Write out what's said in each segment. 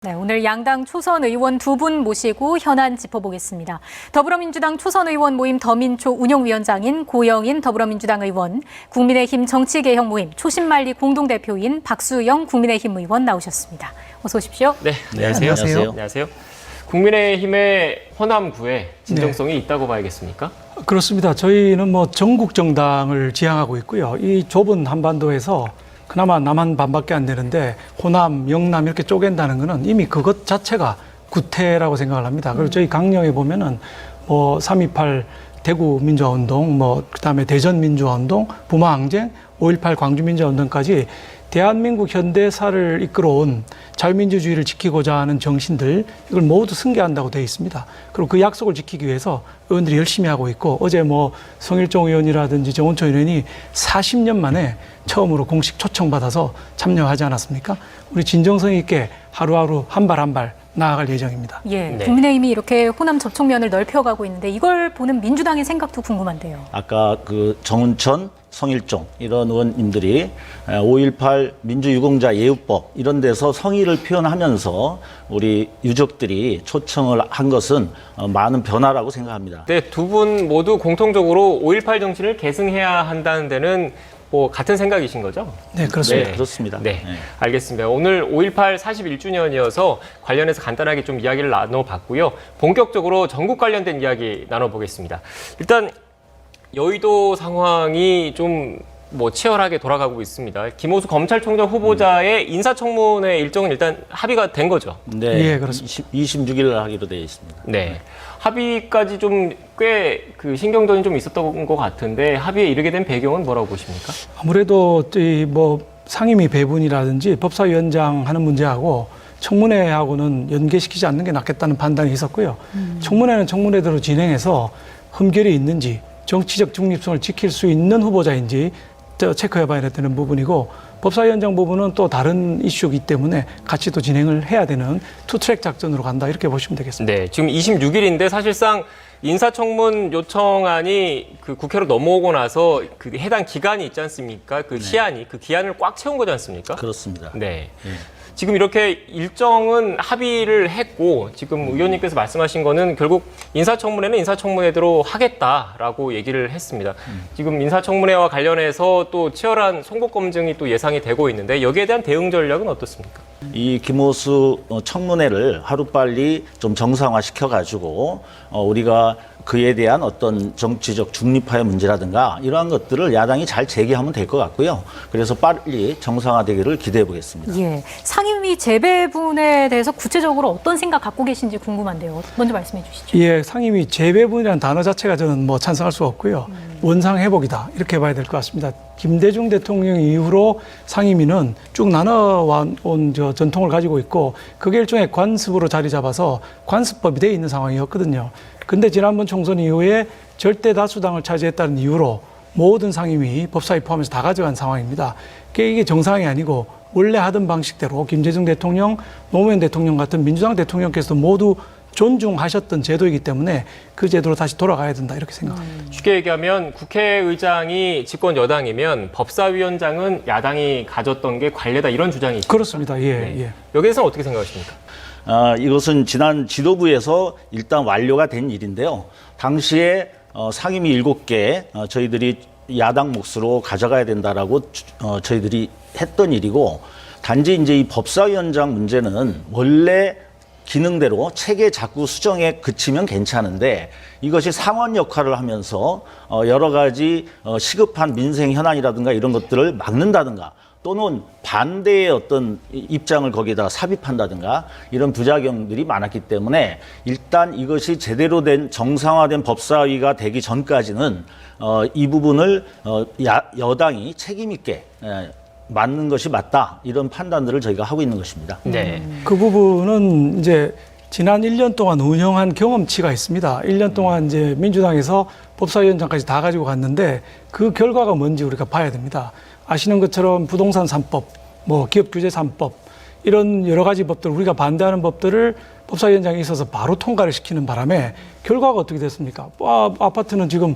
네, 오늘 양당 초선 의원 두 분 모시고 현안 짚어보겠습니다. 더불어민주당 초선 의원 모임 더민초 운영위원장인 고영인 더불어민주당 의원, 국민의힘 정치개혁 모임 초심말리 공동대표인 박수영 국민의힘 의원 나오셨습니다. 어서 오십시오. 네, 안녕하세요. 안녕하세요. 국민의힘의 호남구에 진정성이 있다고 봐야겠습니까? 그렇습니다. 저희는 전국 정당을 지향하고 있고요. 이 좁은 한반도에서 그나마 남한 반밖에 안 되는데 호남, 영남 이렇게 쪼갠다는 것은 이미 그것 자체가 구태라고 생각을 합니다. 그리고 저희 강령에 보면은 3.28 대구 민주화운동, 그다음에 대전 민주화운동, 부마항쟁, 5.18 광주 민주화운동까지 대한민국 현대사를 이끌어온 자유민주주의를 지키고자 하는 정신들 이걸 모두 승계한다고 되어 있습니다. 그리고 그 약속을 지키기 위해서 의원들이 열심히 하고 있고 어제 성일종 의원이라든지 정운천 의원이 40년 만에 처음으로 공식 초청받아서 참여하지 않았습니까? 우리 진정성 있게 하루하루 한 발 한 발 나아갈 예정입니다. 예, 네. 국민의힘이 이렇게 호남 접촉면을 넓혀가고 있는데 이걸 보는 민주당의 생각도 궁금한데요. 아까 정운천, 성일종 이런 의원님들이 5.18 민주유공자 예우법 이런 데서 성의를 표현하면서 우리 유족들이 초청을 한 것은 많은 변화라고 생각합니다. 네, 두 분 모두 공통적으로 5.18 정신을 계승해야 한다는 데는 같은 생각이신 거죠? 네, 그렇습니다. 네, 그렇습니다. 네, 알겠습니다. 오늘 5.18 41주년이어서 관련해서 간단하게 좀 이야기를 나눠봤고요. 본격적으로 전국 관련된 이야기 나눠보겠습니다. 일단 여의도 상황이 좀 치열하게 돌아가고 있습니다. 김호수 검찰총장 후보자의 인사청문회 일정은 일단 합의가 된 거죠? 네, 예, 그렇습니다. 26일 하기로 되어 있습니다. 네. 합의까지 좀 꽤 신경전이 좀 있었던 것 같은데 합의에 이르게 된 배경은 뭐라고 보십니까? 아무래도 상임위 배분이라든지 법사위원장 하는 문제하고 청문회하고는 연계시키지 않는 게 낫겠다는 판단이 있었고요. 청문회는 청문회대로 진행해서 흠결이 있는지 정치적 중립성을 지킬 수 있는 후보자인지 체크해봐야 되는 부분이고 법사위원장 부분은 또 다른 이슈이기 때문에 같이 또 진행을 해야 되는 투트랙 작전으로 간다 이렇게 보시면 되겠습니다. 네, 지금 26일인데 사실상 인사청문 요청안이 국회로 넘어오고 나서 해당 기간이 있지 않습니까? 시한이 그 기한을 꽉 채운 거지 않습니까? 그렇습니다. 네. 지금 이렇게 일정은 합의를 했고 지금 의원님께서 말씀하신 거는 결국 인사청문회는 인사청문회대로 하겠다라고 얘기를 했습니다. 지금 인사청문회와 관련해서 또 치열한 송곳 검증이 또 예상이 되고 있는데 여기에 대한 대응 전략은 어떻습니까? 이 김호수 청문회를 하루빨리 좀 정상화 시켜가지고 우리가 그에 대한 어떤 정치적 중립화의 문제라든가 이러한 것들을 야당이 잘 제기하면 될 것 같고요. 그래서 빨리 정상화되기를 기대해 보겠습니다. 예, 상임위 재배분에 대해서 구체적으로 어떤 생각 갖고 계신지 궁금한데요. 먼저 말씀해 주시죠. 예, 상임위 재배분이라는 단어 자체가 저는 찬성할 수 없고요. 원상 회복이다 이렇게 봐야 될 것 같습니다. 김대중 대통령 이후로 상임위는 쭉 나눠온 전통을 가지고 있고 그게 일종의 관습으로 자리 잡아서 관습법이 돼 있는 상황이었거든요. 근데 지난번 총선 이후에 절대 다수당을 차지했다는 이유로 모든 상임위, 법사위 포함해서 다 가져간 상황입니다. 이게 정상이 아니고 원래 하던 방식대로 김대중 대통령, 노무현 대통령 같은 민주당 대통령께서도 모두 존중하셨던 제도이기 때문에 그 제도로 다시 돌아가야 된다 이렇게 생각합니다. 쉽게 얘기하면 국회의장이 집권 여당이면 법사위원장은 야당이 가졌던 게 관례다 이런 주장이시죠? 그렇습니다. 예, 네. 예. 여기에서는 어떻게 생각하십니까? 이것은 지난 지도부에서 일단 완료가 된 일인데요. 당시에 상임위 7개 저희들이 야당 몫으로 가져가야 된다라고 저희들이 했던 일이고 단지 이제 이 법사위원장 문제는 원래 기능대로 체계 자꾸 수정에 그치면 괜찮은데 이것이 상원 역할을 하면서 여러 가지 시급한 민생 현안이라든가 이런 것들을 막는다든가 또는 반대의 어떤 입장을 거기에다가 삽입한다든가 이런 부작용들이 많았기 때문에 일단 이것이 제대로 된 정상화된 법사위가 되기 전까지는 이 부분을 여당이 책임 있게 맞는 것이 맞다 이런 판단들을 저희가 하고 있는 것입니다. 네. 그 부분은 이제 지난 1년 동안 운영한 경험치가 있습니다. 1년 동안 이제 민주당에서 법사위원장까지 다 가지고 갔는데 그 결과가 뭔지 우리가 봐야 됩니다. 아시는 것처럼 부동산 3법, 기업 규제 3법 이런 여러 가지 법들 우리가 반대하는 법들을 법사위원장에 있어서 바로 통과를 시키는 바람에 결과가 어떻게 됐습니까? 아파트는 지금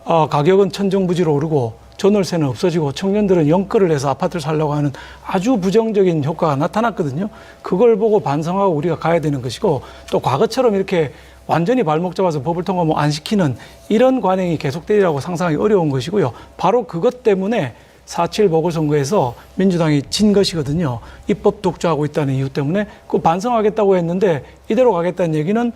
가격은 천정부지로 오르고 전월세는 없어지고 청년들은 연끌을 해서 아파트를 살려고 하는 아주 부정적인 효과가 나타났거든요. 그걸 보고 반성하고 우리가 가야 되는 것이고 또 과거처럼 이렇게 완전히 발목 잡아서 법을 통과 안 시키는 이런 관행이 계속되리라고 상상하기 어려운 것이고요. 바로 그것 때문에 4.7 보궐선거에서 민주당이 진 것이거든요. 입법 독주하고 있다는 이유 때문에 그 반성하겠다고 했는데 이대로 가겠다는 얘기는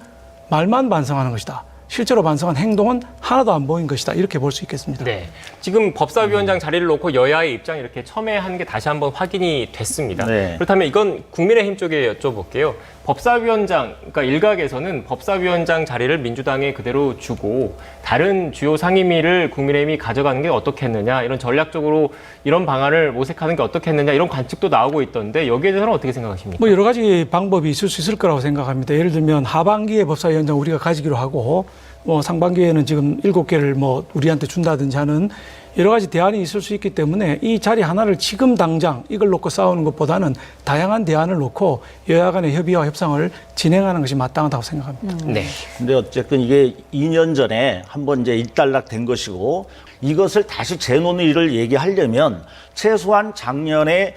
말만 반성하는 것이다. 실제로 반성한 행동은 하나도 안 보인 것이다. 이렇게 볼 수 있겠습니다. 네. 지금 법사위원장 자리를 놓고 여야의 입장이 이렇게 첨예한 게 다시 한번 확인이 됐습니다. 네. 그렇다면 이건 국민의힘 쪽에 여쭤볼게요. 법사위원장, 그러니까 일각에서는 법사위원장 자리를 민주당에 그대로 주고 다른 주요 상임위를 국민의힘이 가져가는 게 어떻겠느냐, 이런 전략적으로 이런 방안을 모색하는 게 어떻겠느냐, 이런 관측도 나오고 있던데 여기에 대해서는 어떻게 생각하십니까? 뭐 여러 가지 방법이 있을 수 있을 거라고 생각합니다. 예를 들면 하반기에 법사위원장 우리가 가지기로 하고 뭐 상반기에는 지금 7개를 뭐 우리한테 준다든지 하는 여러 가지 대안이 있을 수 있기 때문에 이 자리 하나를 지금 당장 이걸 놓고 싸우는 것보다는 다양한 대안을 놓고 여야 간의 협의와 협상을 진행하는 것이 마땅하다고 생각합니다. 네. 근데 어쨌든 이게 2년 전에 한번 이제 일단락된 것이고 이것을 다시 재논의를 얘기하려면 최소한 작년에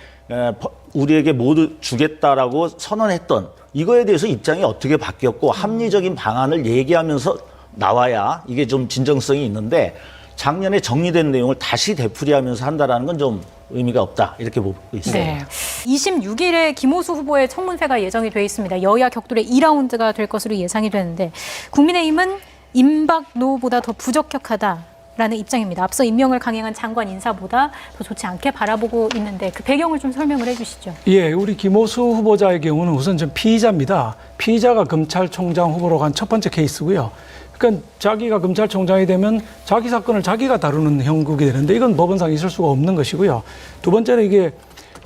우리에게 모두 주겠다라고 선언했던 이거에 대해서 입장이 어떻게 바뀌었고 합리적인 방안을 얘기하면서 나와야 이게 좀 진정성이 있는데 작년에 정리된 내용을 다시 되풀이하면서 한다라는 건 좀 의미가 없다 이렇게 보고 있어요. 네. 26일에 김호수 후보의 청문회가 예정이 돼 있습니다. 여야 격돌의 2라운드가 될 것으로 예상이 되는데 국민의힘은 임박노보다 더 부적격하다라는 입장입니다. 앞서 임명을 강행한 장관 인사보다 더 좋지 않게 바라보고 있는데 그 배경을 좀 설명을 해주시죠. 예, 우리 김호수 후보자의 경우는 우선 좀 피의자입니다. 피의자가 검찰총장 후보로 간 첫 번째 케이스고요. 그러니까 자기가 검찰총장이 되면 자기 사건을 자기가 다루는 형국이 되는데 이건 법원상 있을 수가 없는 것이고요. 두 번째는 이게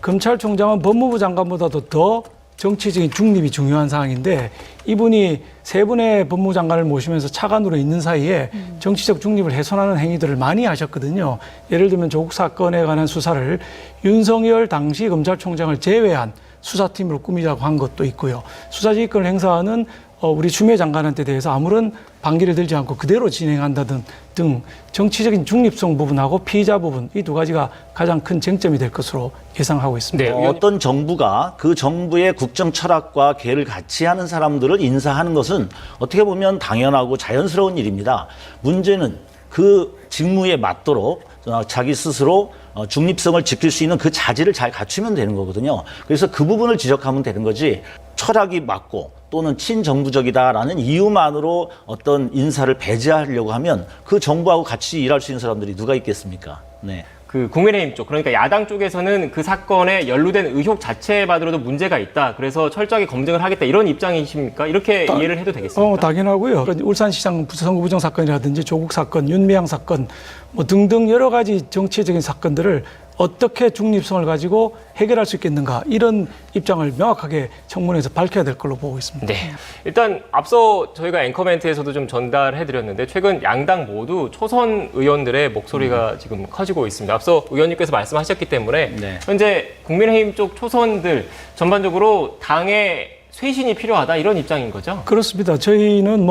검찰총장은 법무부 장관보다도 더 정치적인 중립이 중요한 사항인데 이분이 세 분의 법무부 장관을 모시면서 차관으로 있는 사이에 정치적 중립을 훼손하는 행위들을 많이 하셨거든요. 예를 들면 조국 사건에 관한 수사를 윤석열 당시 검찰총장을 제외한 수사팀으로 꾸미자고 한 것도 있고요. 수사지휘권을 행사하는 우리 추미애 장관한테 대해서 아무런 반기를 들지 않고 그대로 진행한다든 등 정치적인 중립성 부분하고 피의자 부분 이 두 가지가 가장 큰 쟁점이 될 것으로 예상하고 있습니다. 네, 어떤 정부가 그 정부의 국정 철학과 계를 같이 하는 사람들을 인사하는 것은 어떻게 보면 당연하고 자연스러운 일입니다. 문제는 그 직무에 맞도록 자기 스스로 중립성을 지킬 수 있는 그 자질을 잘 갖추면 되는 거거든요. 그래서 그 부분을 지적하면 되는 거지 철학이 맞고 또는 친정부적이다라는 이유만으로 어떤 인사를 배제하려고 하면 그 정부하고 같이 일할 수 있는 사람들이 누가 있겠습니까? 네. 그 국민의힘 쪽, 그러니까 야당 쪽에서는 그 사건에 연루된 의혹 자체만으로도 문제가 있다. 그래서 철저하게 검증을 하겠다. 이런 입장이십니까? 이렇게 이해를 해도 되겠습니까? 당연하고요. 울산시장 선거 부정 사건이라든지 조국 사건, 윤미향 사건 뭐 등등 여러 가지 정치적인 사건들을 어떻게 중립성을 가지고 해결할 수 있겠는가 이런 입장을 명확하게 청문회에서 밝혀야 될 걸로 보고 있습니다. 네. 일단 앞서 저희가 앵커 멘트에서도 좀 전달해드렸는데 최근 양당 모두 초선 의원들의 목소리가 지금 커지고 있습니다. 앞서 의원님께서 말씀하셨기 때문에 네. 현재 국민의힘 쪽 초선들 전반적으로 당의 쇄신이 필요하다 이런 입장인 거죠? 그렇습니다. 저희는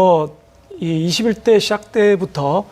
이 21대 시작 때부터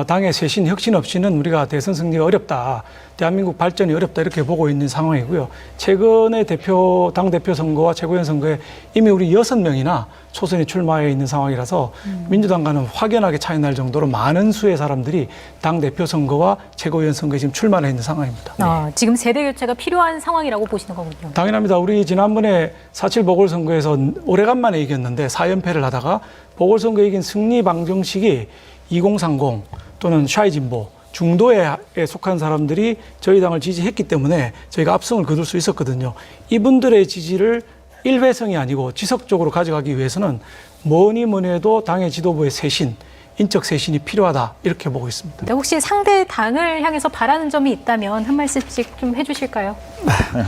당의 쇄신, 혁신 없이는 우리가 대선 승리가 어렵다. 대한민국 발전이 어렵다. 이렇게 보고 있는 상황이고요. 최근에 당대표 선거와 최고위원 선거에 이미 우리 6명이나 초선이 출마해 있는 상황이라서 민주당과는 확연하게 차이 날 정도로 많은 수의 사람들이 당대표 선거와 최고위원 선거에 지금 출마해 있는 상황입니다. 지금 세대 교체가 필요한 상황이라고 보시는 거군요. 당연합니다. 우리 지난번에 4.7 보궐선거에서 오래간만에 이겼는데 4연패를 하다가 보궐선거에 이긴 승리 방정식이 2030 또는 샤이진보 중도에 속한 사람들이 저희 당을 지지했기 때문에 저희가 압승을 거둘 수 있었거든요. 이분들의 지지를 일회성이 아니고 지속적으로 가져가기 위해서는 뭐니 해도 당의 지도부의 쇄신, 인적 쇄신이 필요하다 이렇게 보고 있습니다. 혹시 상대 당을 향해서 바라는 점이 있다면 한 말씀씩 좀 해주실까요?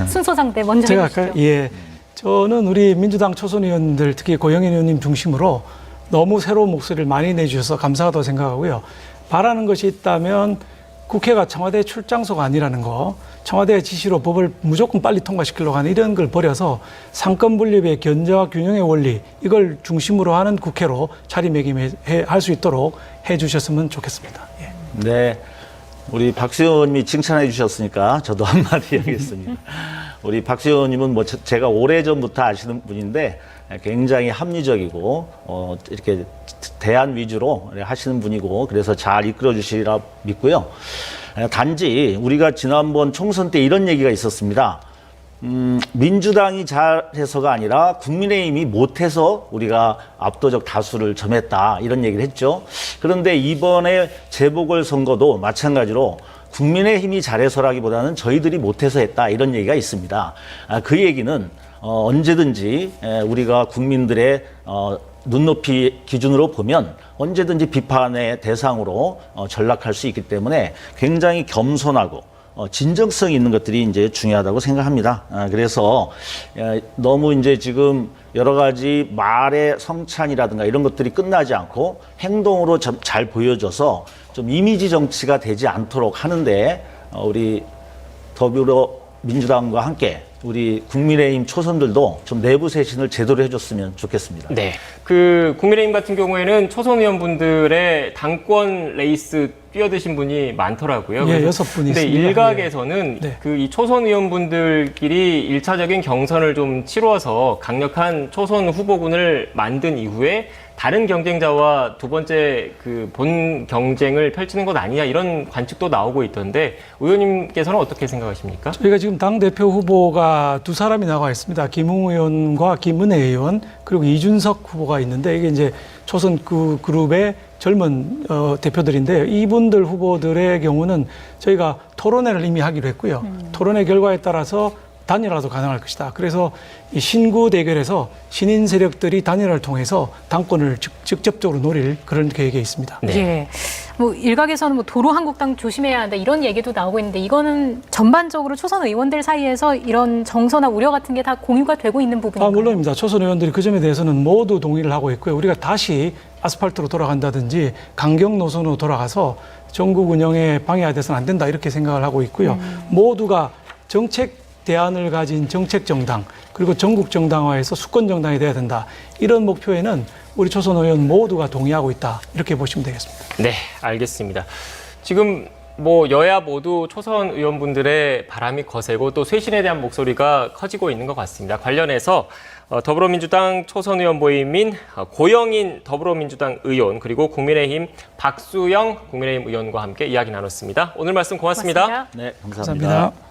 순서 상대 먼저 제가 해주시죠. 예, 저는 우리 민주당 초선 의원들 특히 고영인 의원님 중심으로 너무 새로운 목소리를 많이 내주셔서 감사하다고 생각하고요. 바라는 것이 있다면 국회가 청와대 출장소가 아니라는 거, 청와대의 지시로 법을 무조건 빨리 통과시키려고 하는 이런 걸 버려서 상권 분립의 견제와 균형의 원리 이걸 중심으로 하는 국회로 자리매김할 수 있도록 해주셨으면 좋겠습니다. 예. 네, 우리 박수 의원님이 칭찬해 주셨으니까 저도 한마디 하겠습니다. 우리 박수 의원님은 뭐 제가 오래전부터 아시는 분인데 굉장히 합리적이고 이렇게 대안 위주로 하시는 분이고 그래서 잘 이끌어 주시리라 믿고요. 단지 우리가 지난번 총선 때 이런 얘기가 있었습니다. 민주당이 잘해서가 아니라 국민의힘이 못해서 우리가 압도적 다수를 점했다 이런 얘기를 했죠. 그런데 이번에 재보궐선거도 마찬가지로 국민의힘이 잘해서라기보다는 저희들이 못해서 했다 이런 얘기가 있습니다. 그 얘기는 언제든지 우리가 국민들의 눈높이 기준으로 보면 언제든지 비판의 대상으로 전락할 수 있기 때문에 굉장히 겸손하고 진정성 있는 것들이 이제 중요하다고 생각합니다. 그래서 너무 이제 지금 여러 가지 말의 성찬이라든가 이런 것들이 끝나지 않고 행동으로 잘 보여줘서 좀 이미지 정치가 되지 않도록 하는데 우리 더불어민주당과 함께 우리 국민의힘 초선들도 좀 내부 쇄신을 제대로 해줬으면 좋겠습니다. 네. 그 국민의힘 같은 경우에는 초선 의원분들의 당권 레이스 뛰어드신 분이 많더라고요. 예, 6분 근데 있습니다. 일각에서는 네. 그 이 초선 의원분들끼리 일차적인 경선을 좀 치루어서 강력한 초선 후보군을 만든 이후에 다른 경쟁자와 두 번째 그 본 경쟁을 펼치는 것 아니냐 이런 관측도 나오고 있던데 의원님께서는 어떻게 생각하십니까? 저희가 지금 당대표 후보가 두 사람이 나와 있습니다. 김웅 의원과 김은혜 의원 그리고 이준석 후보가 있는데 이게 이제 초선 그 그룹의 젊은 대표들인데 이분들 후보들의 경우는 저희가 토론회를 이미 하기로 했고요. 토론회 결과에 따라서 단일화도 가능할 것이다. 그래서 이 신구 대결에서 신인 세력들이 단일화를 통해서 당권을 직접적으로 노릴 그런 계획에 있습니다. 네. 예. 뭐 일각에서는 뭐 도로 한국당 조심해야 한다 이런 얘기도 나오고 있는데 이거는 전반적으로 초선 의원들 사이에서 이런 정서나 우려 같은 게 다 공유가 되고 있는 부분인가요? 물론입니다. 초선 의원들이 그 점에 대해서는 모두 동의를 하고 있고요. 우리가 다시 아스팔트로 돌아간다든지 강경 노선으로 돌아가서 전국 운영에 방해가 돼서는 안 된다 이렇게 생각을 하고 있고요. 모두가 정책 대안을 가진 정책 정당 그리고 전국 정당화해서 수권 정당이 돼야 된다. 이런 목표에는 우리 초선 의원 모두가 동의하고 있다. 이렇게 보시면 되겠습니다. 네, 알겠습니다. 지금 뭐 여야 모두 초선 의원분들의 바람이 거세고 또 쇄신에 대한 목소리가 커지고 있는 것 같습니다. 관련해서 더불어민주당 초선 의원 모임인 고영인 더불어민주당 의원 그리고 국민의힘 박수영 국민의힘 의원과 함께 이야기 나눴습니다. 오늘 말씀 고맙습니다. 고맙습니다. 네, 감사합니다. 감사합니다.